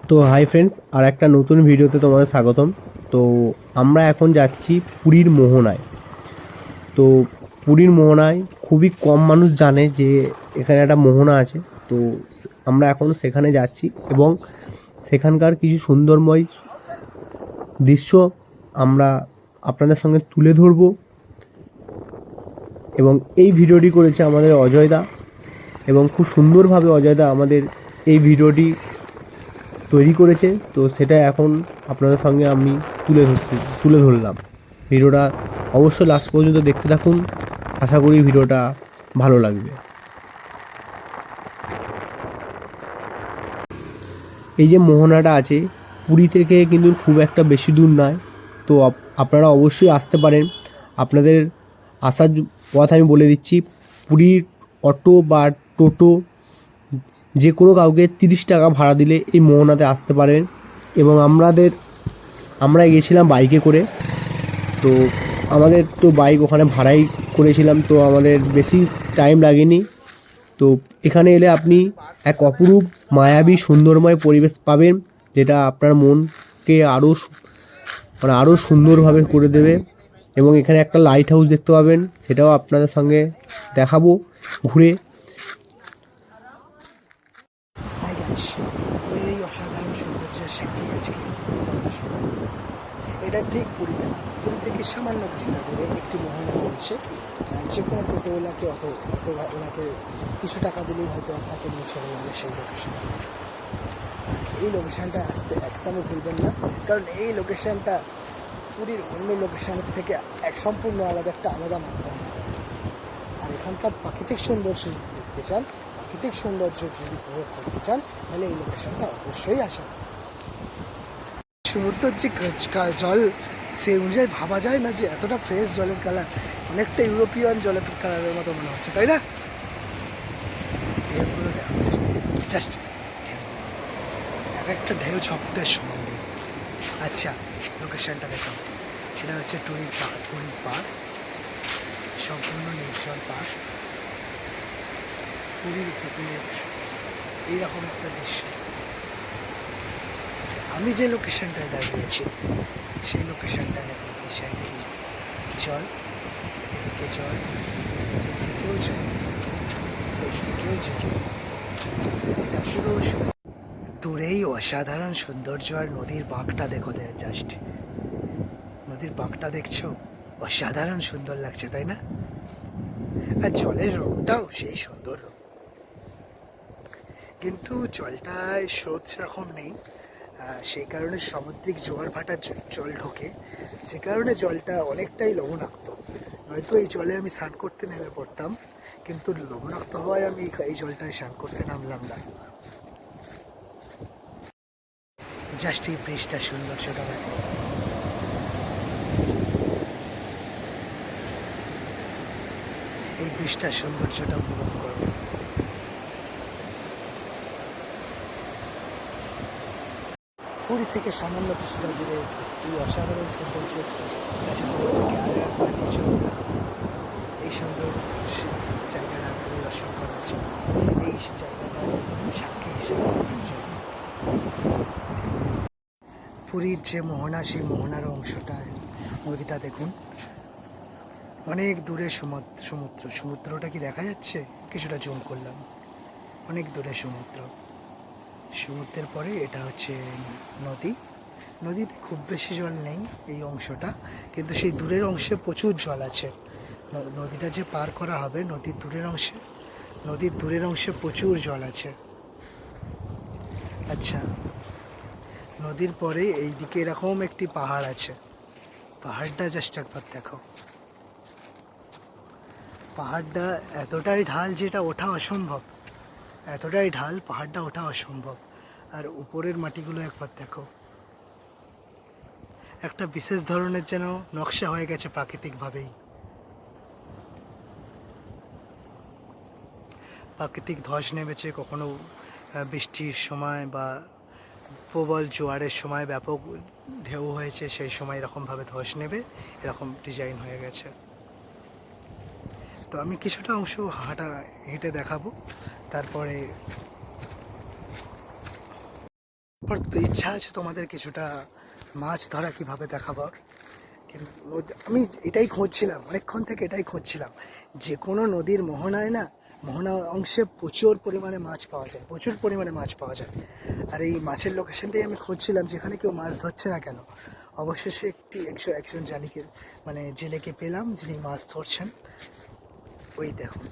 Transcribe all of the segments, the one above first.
তো hi friends, আর একটা নতুন ভিডিওতে তোমাদের স্বাগতম। তো আমরা এখন যাচ্ছি পুরীর মোহনায়। তো পুরীর মোহনায় খুবই কম মানুষ জানে যে এখানে একটা মোহনা আছে। তো আমরা এখন সেখানে যাচ্ছি এবং সেখানকার কিছু সুন্দরময় দৃশ্য আমরা আপনাদের সঙ্গে তুলে ধরব। এবং এই ভিডিওটি করেছে আমাদের অজয়দা, এবং খুব সুন্দরভাবে অজয়দা আমাদের এই ভিডিওটি তৈরি করেছে। তো সেটা এখন আপনাদের সঙ্গে আমি তুলে ধরলাম। ভিডিওটা অবশ্যই লাস্ট পর্যন্ত দেখতে থাকুন, আশা করি ভিডিওটা ভালো লাগবে। এই যে মোহনাটা আছে পুরী থেকে কিন্তু খুব একটা বেশি দূর নয়। তো আপনারা অবশ্যই আসতে পারেন। আপনাদের আসার পথ আমি বলে দিচ্ছি। পুরীর অটো বা টোটো যে কোনো কাউকে 30 টাকা ভাড়া দিলে এই মোহনাতে আসতে পারেন। এবং আমরা গেছিলাম বাইকে করে। তো আমাদের তো বাইক ওখানে ভাড়াই করেছিলাম, তো আমাদের বেশি টাইম লাগেনি। তো এখানে এলে আপনি এক অপরূপ মায়াবী সুন্দরময় পরিবেশ পাবেন, যেটা আপনার মনকে আরও সুন্দরভাবে করে দেবে। এবং এখানে একটা লাইট হাউস দেখতে পাবেন, সেটাও আপনাদের সঙ্গে দেখাবো ঘুরে। হাই গাইস, এই অসাধারণ সৌন্দর্যের সাক্ষী আজকে এটা ঠিক পুরীতে না, পুরী থেকে সামান্য কিছুটা দূরে একটি মোহনা রয়েছে। যে কোনো টোটোওয়ালাকে অটোওয়ালাকে কিছু টাকা দিলেই হয়তো আপনাকে নিয়ে চলে যাবে সেই লোকেশনে। এই লোকেশানটা আসতে একদমই ভুলবেন না, কারণ এই লোকেশানটা পুরীর অন্য লোকেশানের থেকে সম্পূর্ণ আলাদা, একটা আলাদা মাত্রা। আর এখানকার প্রাকৃতিক সৌন্দর্য দেখতে চান, প্রাকৃতিক সৌন্দর্য যদি উপভোগ করতে চান, তাহলে এই লোকেশনটা অবশ্যই আসা। সমুদ্রের যে জল, সে অনুযায়ী ভাবা যায় না যে এতটা ফ্রেশ জলের কালার, অনেকটা ইউরোপিয়ান জলের কালারের মতো মনে হচ্ছে, তাই না? ঢেউগুলো দেখো, জাস্ট এক একটা ঢেউ 6 ফুটের সমান। আচ্ছা, লোকেশনটা দেখো, সেটা হচ্ছে পুরীর পার্ক, সম্পূর্ণ নির্জন পার্ক, পুরীর উপকূলের এইরকম একটা দৃশ্য। আমি যে লোকেশনটায় দাঁড়িয়েছি সেই লোকেশনটা দেখো, এই সাইডে জল, এদিকে জল, এদিকেও জল, এদিকেও জল। এটা পুরো দূরেই অসাধারণ সৌন্দর্য। আর নদীর বাঁকটা দেখো, জাস্ট নদীর বাঁকটা দেখছো, অসাধারণ সুন্দর লাগছে, তাই না? আর জলের রংটাও সেই সুন্দর রং, কিন্তু জলটায় স্রোত সেরকম নেই। সেই কারণে সামুদ্রিক জোয়ার ভাটার জল ঢোকে, যে কারণে জলটা অনেকটাই লবণাক্ত। নয়তো এই জলে আমি স্নান করতে নেমে পড়তাম, কিন্তু লবণাক্ত হওয়ায় আমি এই জলটায় স্নান করতে নামলাম না। জাস্ট এই ব্রিজটার সৌন্দর্যটা দেখো, এই ব্রিজটার সৌন্দর্যটা উপভোগ করো। পুরী থেকে সামান্য কিছুটা দূরে এই অসাধারণ সৌন্দর্য কাছে এই সুন্দর জায়গাটা পরিদর্শন করার জন্য, এই জায়গাটার সাক্ষী হিসেবে পুরীর যে মোহনা, সেই মোহনার অংশটায় নদীটা দেখুন, অনেক দূরে সমুদ্রটা কি দেখা যাচ্ছে? কিছুটা জুম করলাম, অনেক দূরে সমুদ্রের পরে এটা হচ্ছে নদী। নদীতে খুব বেশি জল নেই এই অংশটা, কিন্তু সেই দূরের অংশে প্রচুর জল আছে। নদীটা যে পার করা হবে, নদীর দূরের অংশে প্রচুর জল আছে। আচ্ছা, নদীর পরে এইদিকে এরকম একটি পাহাড় আছে, পাহাড়টা জাস্ট একবার দেখো। পাহাড়টা এতটাই ঢাল যেটা ওঠা অসম্ভব, এতটাই ঢাল, পাহাড়টা ওঠা অসম্ভব। আর উপরের মাটিগুলো একবার দেখো, একটা বিশেষ ধরনের যেন নকশা হয়ে গেছে প্রাকৃতিকভাবেই। প্রাকৃতিক ধস নেমেছে, কখনো বৃষ্টির সময় বা প্রবল জোয়ারের সময় ব্যাপক ঢেউ হয়েছে, সেই সময় এরকমভাবে ধস নেবে, এরকম ডিজাইন হয়ে গেছে। তো আমি কিছুটা অংশ হেঁটে দেখাবো, তারপরে তারপর তো ইচ্ছা আছে তোমাদের কিছুটা মাছ ধরা কীভাবে দেখাবো। কিন্তু আমি এটাই খুঁজছিলাম, অনেকক্ষণ থেকে এটাই খুঁজছিলাম, যে কোনো নদীর মোহনায় না, মোহনা অংশে প্রচুর পরিমাণে মাছ পাওয়া যায়, প্রচুর পরিমাণে মাছ পাওয়া যায়। আর এই মাছের লোকেশনটাই আমি খুঁজছিলাম, যেখানে কেউ মাছ ধরছে না কেন। অবশেষে একজন জালিকে মানে জেলেকে পেলাম, যিনি মাছ ধরছেন। ওই দেখুন,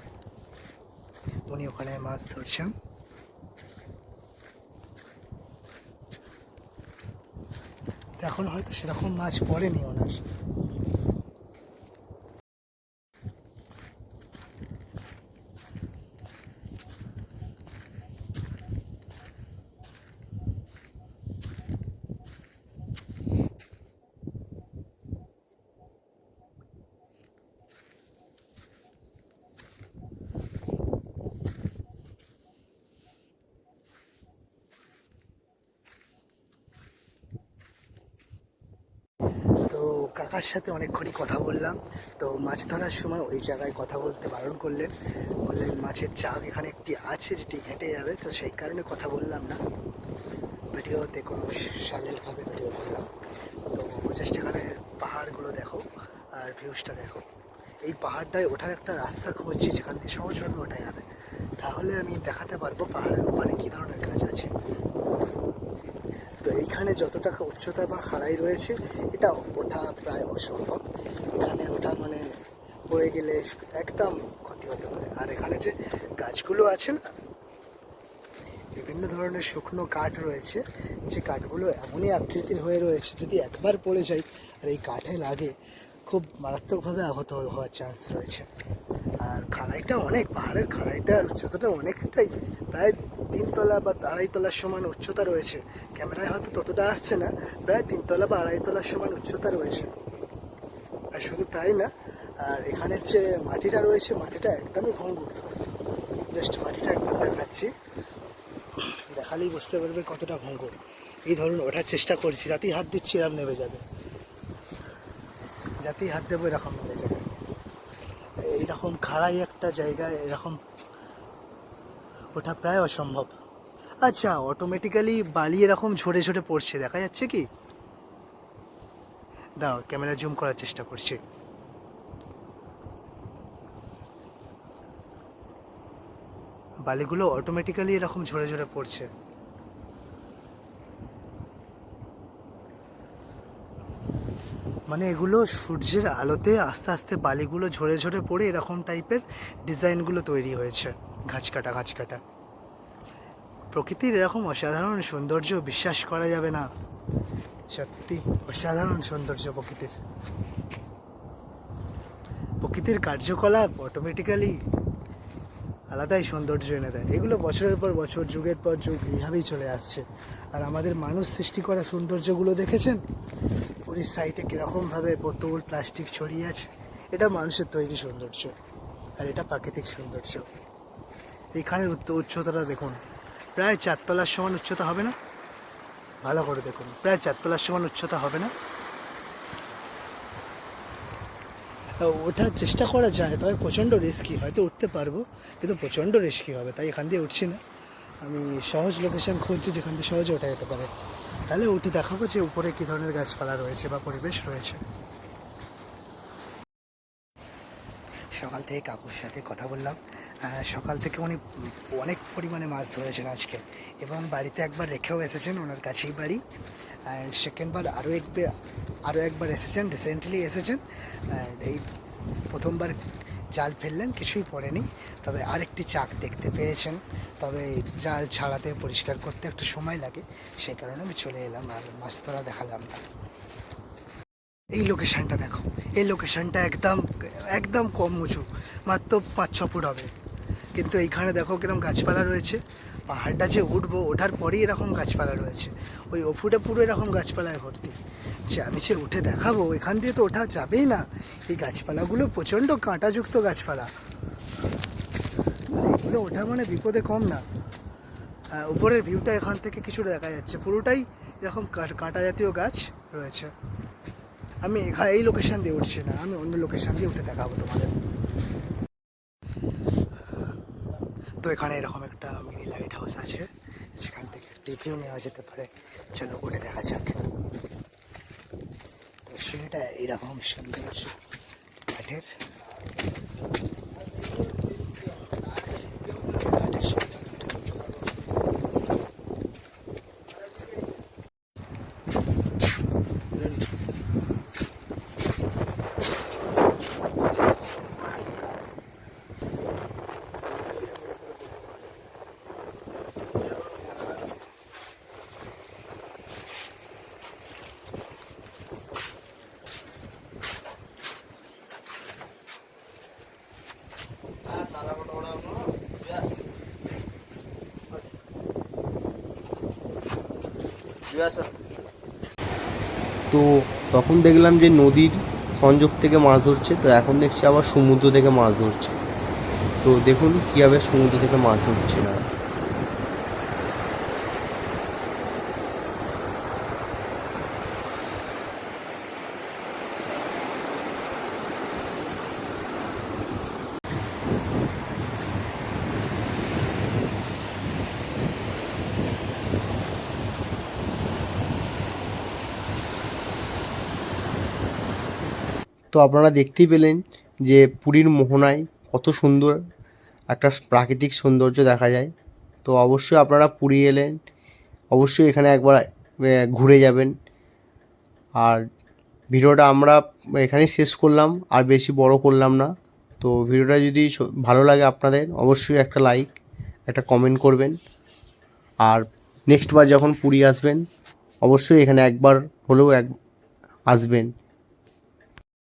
উনি ওখানে মাছ ধরছেন। তো এখন হয়তো সেরকম মাছ পড়েনি ওনার। তো কাকার সাথে অনেকক্ষণই কথা বললাম। তো মাছ ধরার সময় ওই জায়গায় কথা বলতে বারণ করলেন, বললেন মাছের চাক এখানে একটি আছে যেটি ঘেঁটে যাবে, তো সেই কারণে কথা বললাম না। ভিডিওতে কোনো শালীনভাবে ভিডিও করলাম। তো চেষ্টাখানে পাহাড়গুলো দেখো আর ভিউজটা দেখো। এই পাহাড়টায় ওঠার একটা রাস্তা খুঁজছি যেখান দিয়ে সহজভাবে ওঠা যাবে, তাহলে আমি দেখাতে পারবো পাহাড়ের ওপারে কী ধরনের কাজ আছে। তো এইখানে যতটা উচ্চতা বা খাড়াই রয়েছে, এটা ওঠা প্রায় অসম্ভব। এখানে ওঠা মানে পড়ে গেলে একদম ক্ষতি হতে পারে। আর এখানে যে গাছগুলো আছে না, বিভিন্ন ধরনের শুকনো কাঠ রয়েছে, যে কাঠগুলো এমনই আকৃতির হয়ে রয়েছে, যদি একবার পড়ে যায় আর এই কাঠে লাগে, খুব মারাত্মকভাবে আহত হওয়ার চান্স রয়েছে। আর খাড়াইটা অনেক, পাহাড়ের খাড়াইটার উচ্চতাটা অনেকটাই, প্রায় 3 তলা বা 2.5 তলার সমান উচ্চতা রয়েছে। ক্যামেরায় হয়তো ততটা আসছে না, প্রায় 3 তলা বা 2.5 তলার সমান উচ্চতা রয়েছে। আর শুধু তাই না, আর এখানের যে মাটিটা রয়েছে, মাটিটা একদমই ভঙ্গুর। জাস্ট মাটিটা একবার দেখাচ্ছি, দেখালেই বুঝতে পারবে কতটা ভঙ্গুর। এই ধরুন ওঠার চেষ্টা করছি, যাতেই হাত দিচ্ছি এরকম নেমে যাবে, যাতেই হাত দেবো এরকম নেমে যাবে। এইরকম খাড়াই একটা জায়গায় এরকম ওঠা প্রায় অসম্ভব। আচ্ছা, অটোমেটিক্যালি বালি এরকম ঝরে ঝরে পড়ছে, দেখা যাচ্ছে কি? দাও ক্যামেরা জুম করার চেষ্টা করছি। বালিগুলো অটোমেটিক্যালি এরকম ঝরে ঝরে পড়ছে। মানে এগুলো সূর্যের আলোতে আস্তে আস্তে বালিগুলো ঝরে ঝরে পড়ে এরকম টাইপের ডিজাইনগুলো তৈরি হয়েছে, ঘাঁচ কাটা ঘাঁচ কাটা। প্রকৃতির এরকম অসাধারণ সৌন্দর্য বিশ্বাস করা যাবে না, সত্যি অসাধারণ সৌন্দর্য প্রকৃতির। প্রকৃতির কার্যকলাপ অটোমেটিক্যালি আলাদাই সৌন্দর্য এনে দেয়। এগুলো বছরের পর বছর, যুগের পর যুগ এইভাবেই চলে আসছে। আর আমাদের মানুষ সৃষ্টি করা সৌন্দর্যগুলো দেখেছেন, পুরীর সাইডে কীরকমভাবে বোতল প্লাস্টিক ছড়িয়ে আছে, এটা মানুষের তৈরি সৌন্দর্য, আর এটা প্রাকৃতিক সৌন্দর্য। এইখানের উচ্চতাটা দেখুন, প্রায় 4 তলার সমান উচ্চতা হবে না? ভালো করে দেখুন, প্রায় 4 তলার সমান উচ্চতা হবে না? ওঠার চেষ্টা করা যায়, তবে প্রচণ্ড রিস্কি, হয়তো উঠতে পারবো কিন্তু প্রচণ্ড রিস্কি হবে, তাই এখান দিয়ে উঠছি না। আমি সহজ লোকেশন খুঁজছি যেখান দিয়ে সহজে ওঠা যেতে পারে, তাহলে উঠে দেখাবো যে উপরে কী ধরনের গাছপালা রয়েছে বা পরিবেশ রয়েছে। সকাল থেকে কাকুর সাথে কথা বললাম। সকাল থেকে উনি অনেক পরিমাণে মাছ ধরেছেন আজকে, এবং বাড়িতে একবার রেখেও এসেছেন, ওনার কাছেই বাড়ি। সেকেন্ডবার আরও একবার এসেছেন, রিসেন্টলি এসেছেন। এই প্রথমবার জাল ফেললেন, কিছুই পড়েনি, তবে আরেকটি চাক দেখতে পেয়েছেন। তবে জাল ছাড়াতে পরিষ্কার করতে একটু সময় লাগে, সেই কারণে আমি চলে এলাম আর মাছ ধরা দেখালাম না। এই লোকেশানটা দেখো, এই লোকেশানটা একদম একদম কম উঁচু, মাত্র 5-6 ফুট হবে, কিন্তু এইখানে দেখো কিরকম গাছপালা রয়েছে। পাহাড়টা যে উঠবো, ওঠার পরেই এরকম গাছপালা রয়েছে, ওই ফুটে পুরো এরকম গাছপালায় ভর্তি। যে আমি যে উঠে দেখাবো, এখান দিয়ে তো ওঠা যাবেই না, এই গাছপালাগুলো প্রচণ্ড কাঁটাযুক্ত গাছপালা, আর এগুলো ওঠা মানে বিপদে কম না। উপরের ভিউটা এখান থেকে কিছুটা দেখা যাচ্ছে, পুরোটাই এরকম কাঁটা জাতীয় গাছ রয়েছে। আমি এই লোকেশান দিয়ে উঠছি না, আমি অন্য লোকেশান দিয়ে উঠে দেখাবো তোমাদের। তো এখানে এরকম একটা মিনি লাইট হাউস আছে, যেখান থেকে রিভিউ নেওয়া যেতে পারে। চলো করে দেখা যাক। তো সিঁড়িটা এরকম সুন্দর কাঠের। তো তখন দেখলাম যে নদীর সংযোগ থেকে মাছ ধরছে, তো এখন দেখছি আবার সমুদ্র থেকে মাছ ধরছে। তো দেখুন কীভাবে সমুদ্র থেকে মাছ ধরছে না। তো আপনারা দেখতেই পেলেন যে পুরীর মোহনায় কত সুন্দর একটা প্রাকৃতিক সৌন্দর্য দেখা যায়। তো অবশ্যই আপনারা পুরী এলেন, অবশ্যই এখানে একবার ঘুরে যাবেন। আর ভিডিওটা আমরা এখানেই শেষ করলাম, আর বেশি বড় করলাম না। তো ভিডিওটা যদি ভালো লাগে আপনাদের, অবশ্যই একটা লাইক, একটা কমেন্ট করবেন। আর নেক্সট বার যখন পুরী আসবেন, অবশ্যই এখানে একবার হলেও আসবেন।